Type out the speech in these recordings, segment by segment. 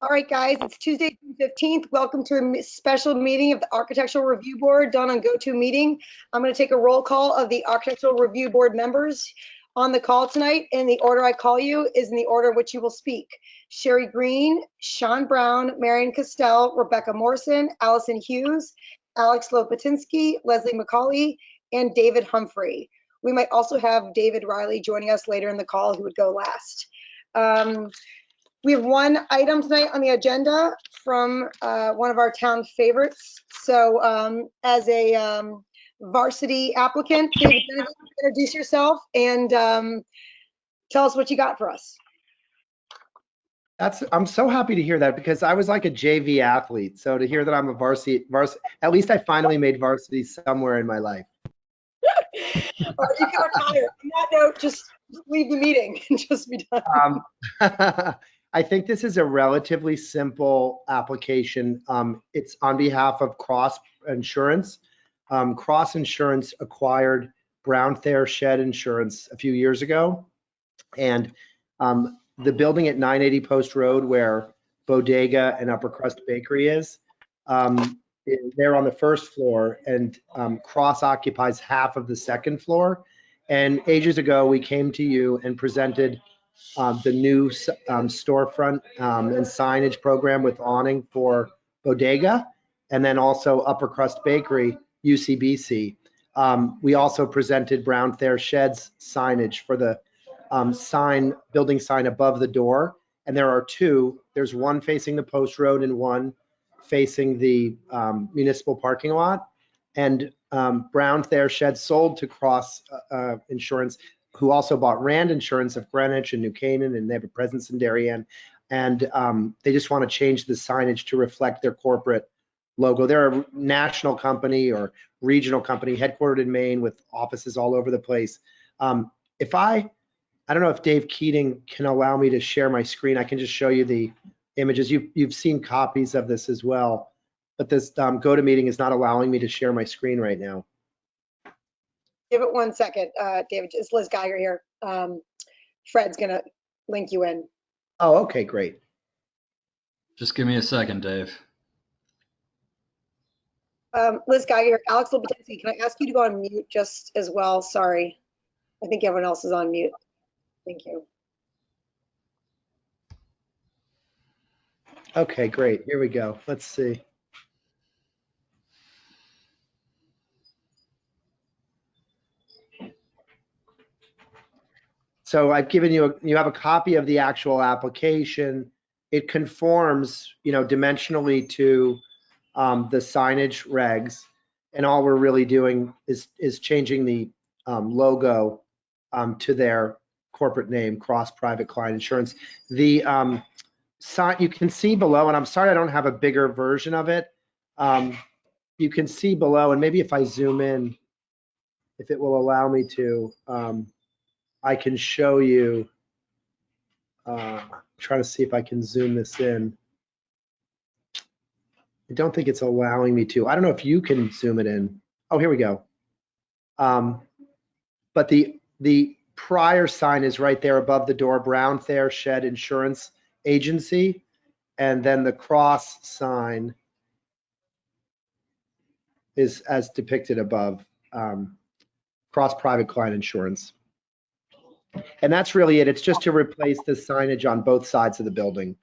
All right, guys, it's Tuesday, June 15th. Welcome to a special meeting of the Architectural Review Board done on GoToMeeting. I'm going to take a roll call of the Architectural Review Board members on the call tonight. And the order I call you is in the order in which you will speak. Sherry Green, Sean Brown, Marion Castell, Rebecca Morrison, Allison Hughes, Alex Lopatinsky, Leslie McCauley, and David Humphrey. We might also have David Riley joining us later in the call, who would go last. We have one item tonight on the agenda from one of our town favorites. So as a varsity applicant, David, introduce yourself and tell us what you got for us. I'm so happy to hear that, because I was like a JV athlete. So to hear that I'm a varsity, at least I finally made varsity somewhere in my life. Or you can retire. On that note, just leave the meeting and just be done. I think this is a relatively simple application. It's on behalf of Cross Insurance. Cross Insurance acquired Brown Thayer Shed Insurance a few years ago. And the building at 980 Post Road, where Bodega and Upper Crust Bakery is, they're on the first floor, and Cross occupies half of the second floor. And ages ago, we came to you and presented the new storefront and signage program with awning for Bodega, and then also Upper Crust Bakery, UCBC. We also presented Brown Thayer Sheds signage for the building sign above the door. And there are two. There's one facing the Post Road and one facing the municipal parking lot. And Brown Thayer Sheds sold to Cross Insurance, who also bought Rand Insurance of Greenwich and New Canaan, and they have a presence in Darien. And they just want to change the signage to reflect their corporate logo. They're a national company or regional company headquartered in Maine with offices all over the place. I don't know if Dave Keating can allow me to share my screen. I can just show you the images. You've seen copies of this as well, but this GoToMeeting is not allowing me to share my screen right now. Give it 1 second, David. It's Liz Geiger here. Fred's gonna link you in. Oh, okay, great. Just give me a second, Dave. Liz Geiger, Alex Lopatinsky, can I ask you to go on mute just as well? Sorry. I think everyone else is on mute. Thank you. Okay, great. Here we go. Let's see. So I've given you you have a copy of the actual application. It conforms, dimensionally to the signage regs, and all we're really doing is changing the logo to their corporate name, Cross Private Client Insurance. The sign you can see below, and I'm sorry I don't have a bigger version of it. You can see below, and maybe if I zoom in, if it will allow me to, I can show you. Trying to see if I can zoom this in. I don't think it's allowing me to. I don't know if you can zoom it in. Oh, here we go. But the prior sign is right there above the door, Brown Thayer Shed Insurance Agency, and then the cross sign is as depicted above, Cross Private Client Insurance. And that's really it. It's just to replace the signage on both sides of the building.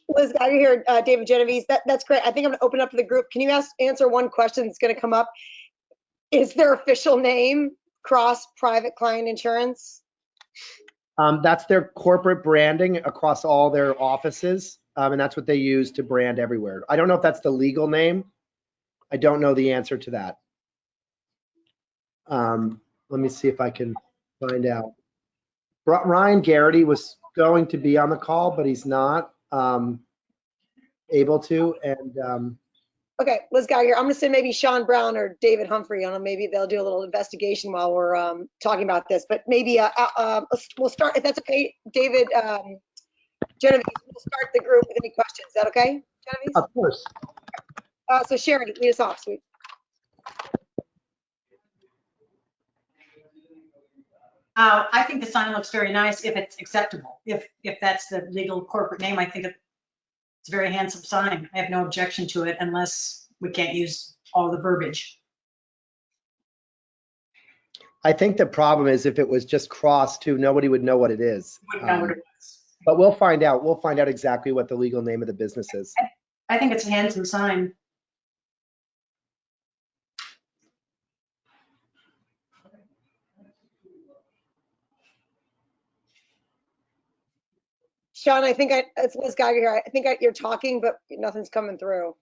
Liz Geiger here, David Genovese. That's great. I think I'm going to open up to the group. Can you answer one question that's going to come up? Is their official name Cross Private Client Insurance? That's their corporate branding across all their offices, and that's what they use to brand everywhere. I don't know if that's the legal name. I don't know the answer to that. Let me see if I can find out. Ryan Garrity was going to be on the call, but he's not able to. And okay, Liz Geiger, I'm going to say maybe Sean Brown or David Humphrey. I don't know, maybe they'll do a little investigation while we're talking about this. But maybe we'll start, if that's okay, David Genovese, we'll start the group with any questions. Is that okay, Genovese? Of course. So Sharon, lead us off, sweet. I think the sign looks very nice if it's acceptable. If that's the legal corporate name, I think it's a very handsome sign. I have no objection to it unless we can't use all the verbiage. I think the problem is if it was just cross too, nobody would know what it is. Wouldn't know what it was. But we'll find out. We'll find out exactly what the legal name of the business is. I think it's a handsome sign. Sean, it's Liz Geiger here. I think you're talking, but nothing's coming through.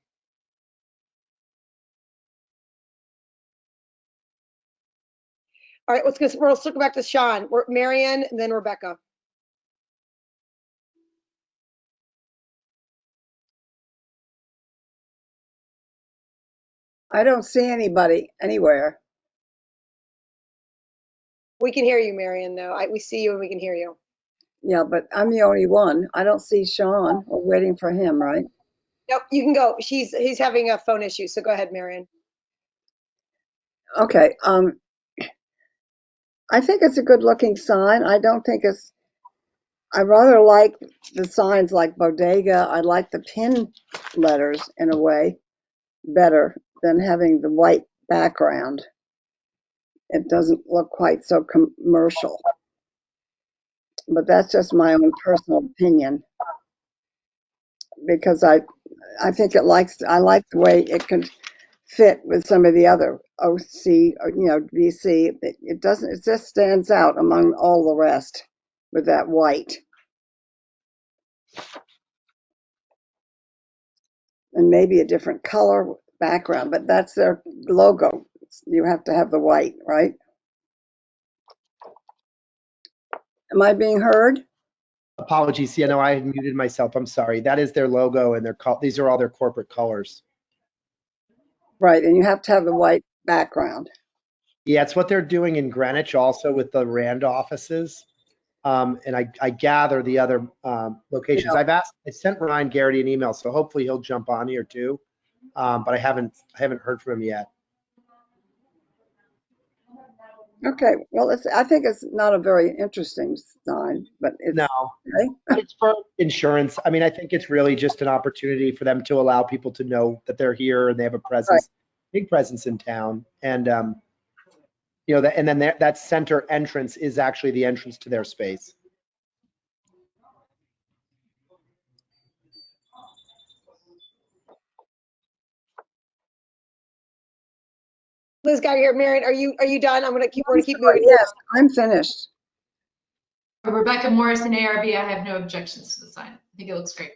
All right, we'll circle back to Sean. Marianne and then Rebecca. I don't see anybody anywhere. We can hear you, Marianne, though. We see you and we can hear you. Yeah, but I'm the only one. I don't see Sean. We're waiting for him, right? Nope, you can go. He's having a phone issue, so go ahead, Marianne. Okay. I think it's a good looking sign. I rather like the signs like bodega. I like the pin letters in a way better than having the white background. It doesn't look quite so commercial. But that's just my own personal opinion. Because I think I like the way it can fit with some of the other OC, or, VC. It just stands out among all the rest with that white. And maybe a different color background, but that's their logo. You have to have the white, right? Am I being heard? Apologies. Yeah, no, I had muted myself. I'm sorry. That is their logo and these are all their corporate colors. Right, and you have to have the white background. Yeah, it's what they're doing in Greenwich also with the Rand offices. And I gather the other locations. Yeah. I sent Ryan Garrity an email, so hopefully he'll jump on here too. But I haven't heard from him yet. Okay, well, I think it's not a very interesting sign, but it's No, okay. but it's for insurance. I mean, I think it's really just an opportunity for them to allow people to know that they're here and they have a presence, big presence in town. And and then that center entrance is actually the entrance to their space. Liz Geiger here. Marianne, are you done? We're gonna keep moving. Yes, I'm finished. Rebecca Morrison, ARB, I have no objections to the sign. I think it looks great.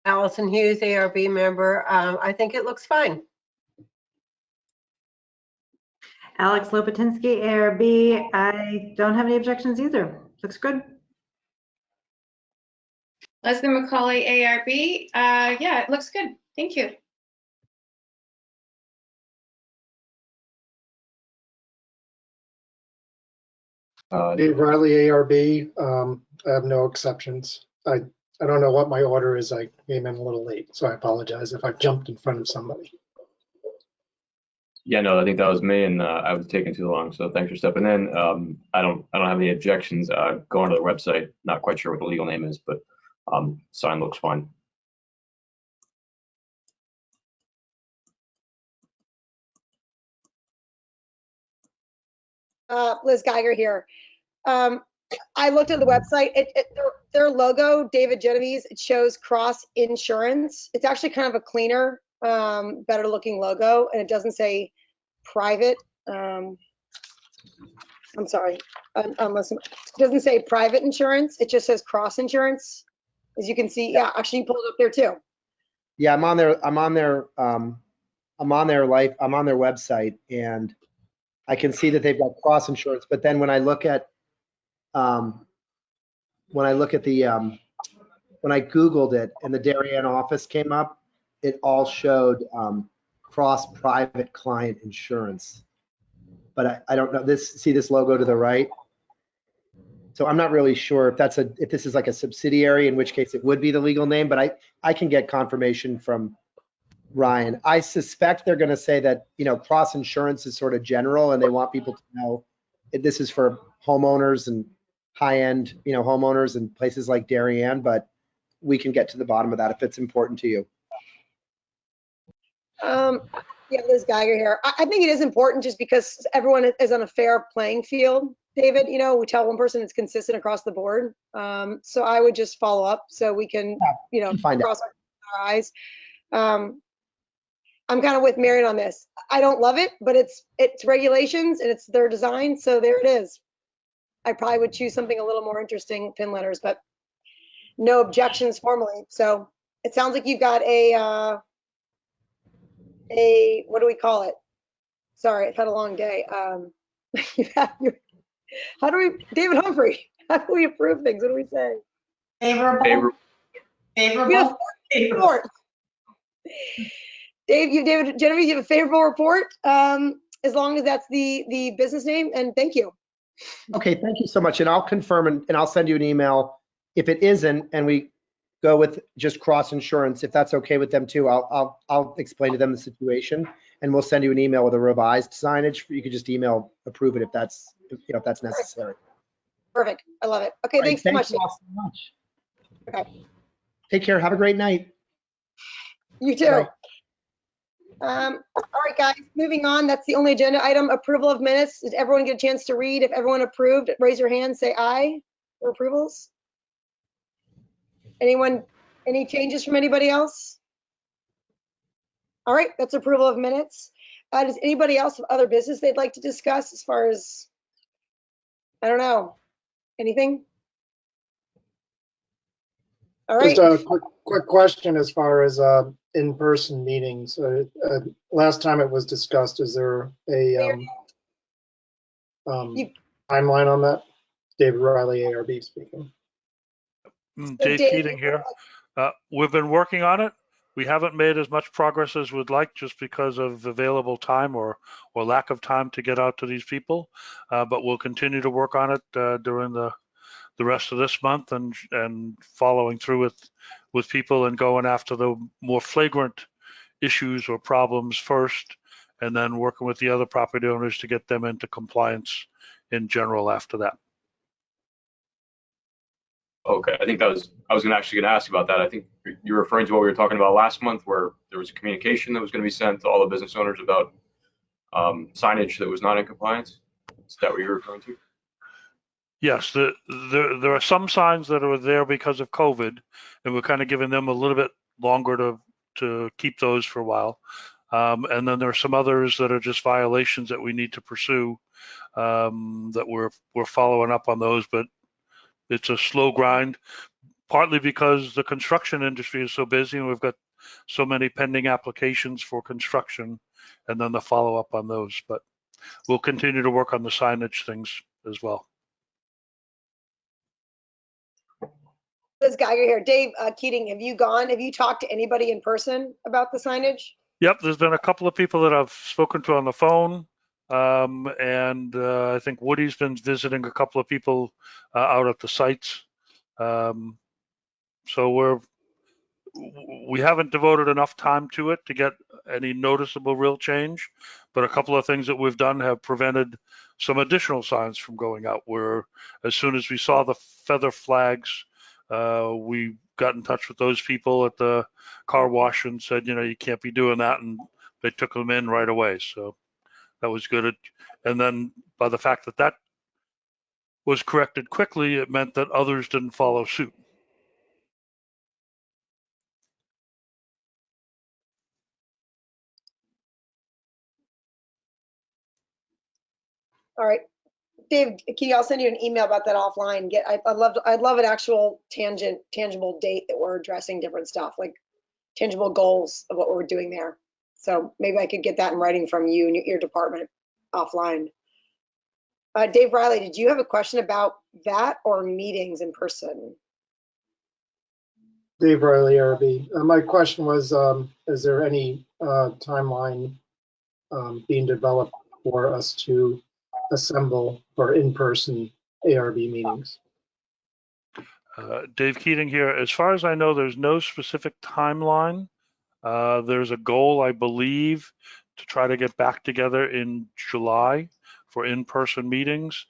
Allison Hughes, ARB member. I think it looks fine. Alex Lopatinsky, ARB. I don't have any objections either. Looks good. Leslie McCauley, ARB. Yeah, it looks good. Thank you. Dave Riley, ARB. I have no exceptions. I don't know what my order is. I came in a little late, so I apologize if I jumped in front of somebody. Yeah, no, I think that was me, and I was taking too long. So thanks for stepping in. I don't have any objections. Going to the website, not quite sure what the legal name is, but sign looks fine. Liz Geiger here. I looked at the website. Their logo, David Genovese, it shows Cross Insurance. It's actually kind of a cleaner, better looking logo, and it doesn't say private. I'm sorry, unless it doesn't say private insurance. It just says Cross Insurance. As you can see, yeah, actually you pulled it up there too. Yeah, I'm on their website, and I can see that they've got Cross Insurance. But then when I look at when I Googled it and the Darien office came up, it all showed Cross Private Client Insurance. But I don't know see this logo to the right. So I'm not really sure if this is like a subsidiary, in which case it would be the legal name, but I can get confirmation from Ryan. I suspect they're going to say that, cross insurance is sort of general and they want people to know this is for homeowners and high-end, homeowners in places like Darien, but we can get to the bottom of that if it's important to you. Yeah, Liz Geiger here. I think it is important just because everyone is on a fair playing field, David. We tell one person it's consistent across the board. So I would just follow up so we can, Find out. cross our eyes. I'm kind of with Marion on this. I don't love it, but it's regulations and it's their design. So there it is. I probably would choose something a little more interesting, pin letters, but no objections formally. So it sounds like you've got a what do we call it? Sorry, I've had a long day. How do we, David Humphrey, how do we approve things? What do we say? Favorable. Favorable. Report. Genevieve, you have a favorable report, as long as that's the business name, and thank you. Okay, thank you so much. And I'll confirm and I'll send you an email. If it isn't, and we go with just cross insurance, if that's okay with them too, I'll explain to them the situation and we'll send you an email with a revised signage. You could just email approve it if that's necessary. Perfect. I love it. Okay, All right, thanks so much. you all so much. Okay. Take care. Have a great night. You too. Bye. All right, guys, moving on. That's the only agenda item, approval of minutes. Did everyone get a chance to read? If everyone approved, raise your hand, say aye for approvals. Anyone, any changes from anybody else? All right, that's approval of minutes. Does anybody else have other business they'd like to discuss as far as, I don't know, anything? All right. Just a quick question as far as in-person meetings. Last time it was discussed, is there a timeline on that? David Riley, ARB speaking. Dave Keating here. We've been working on it. We haven't made as much progress as we'd like just because of available time or lack of time to get out to these people. But we'll continue to work on it during the rest of this month and following through with people and going after the more flagrant issues or problems first, and then working with the other property owners to get them into compliance in general after that. Okay, I think I was actually going to ask you about that. I think you're referring to what we were talking about last month, where there was a communication that was going to be sent to all the business owners about signage that was not in compliance. Is that what you're referring to? Yes, there are some signs that are there because of COVID, and we're kind of giving them a little bit longer to keep those for a while. And then there are some others that are just violations that we need to pursue, that we're following up on those, but it's a slow grind, partly because the construction industry is so busy and we've got so many pending applications for construction, and then the follow up on those. But we'll continue to work on the signage things as well. Liz Geiger here. Dave Keating, have you talked to anybody in person about the signage? Yep, there's been a couple of people that I've spoken to on the phone. And I think Woody's been visiting a couple of people out at the sites. So we haven't devoted enough time to it to get any noticeable real change, but a couple of things that we've done have prevented some additional signs from going out, where as soon as we saw the feather flags, we got in touch with those people at the car wash and said, you can't be doing that, and they took them in right away. So that was good. And then by the fact that was corrected quickly, it meant that others didn't follow suit. All right, Dave Keating, I'll send you an email about that offline. I'd love an actual tangible date that we're addressing different stuff, like tangible goals of what we're doing there. So maybe I could get that in writing from you and your department offline. Dave Riley, did you have a question about that or meetings in person? Dave Riley, ARB. My question was, is there any timeline being developed for us to assemble for in-person ARB meetings? Dave Keating here. As far as I know, there's no specific timeline. There's a goal, I believe, to try to get back together in July for in-person meetings.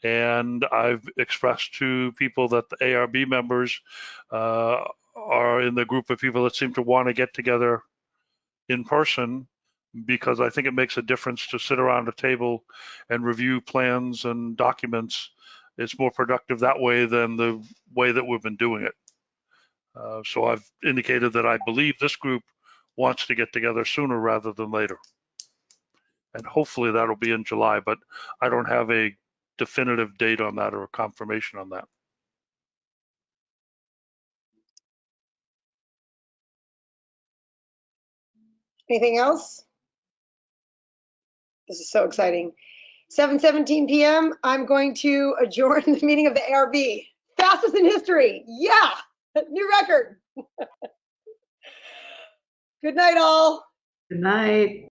And I've expressed to people that the ARB members are in the group of people that seem to want to get together in person, because I think it makes a difference to sit around a table and review plans and documents. It's more productive that way than the way that we've been doing it. So I've indicated that I believe this group wants to get together sooner rather than later. And hopefully that'll be in July, but I don't have a definitive date on that or a confirmation on that. Anything else? This is so exciting. 7:17 p.m. I'm going to adjourn the meeting of the ARB. Fastest in history. Yeah, new record. Good night, all. Good night.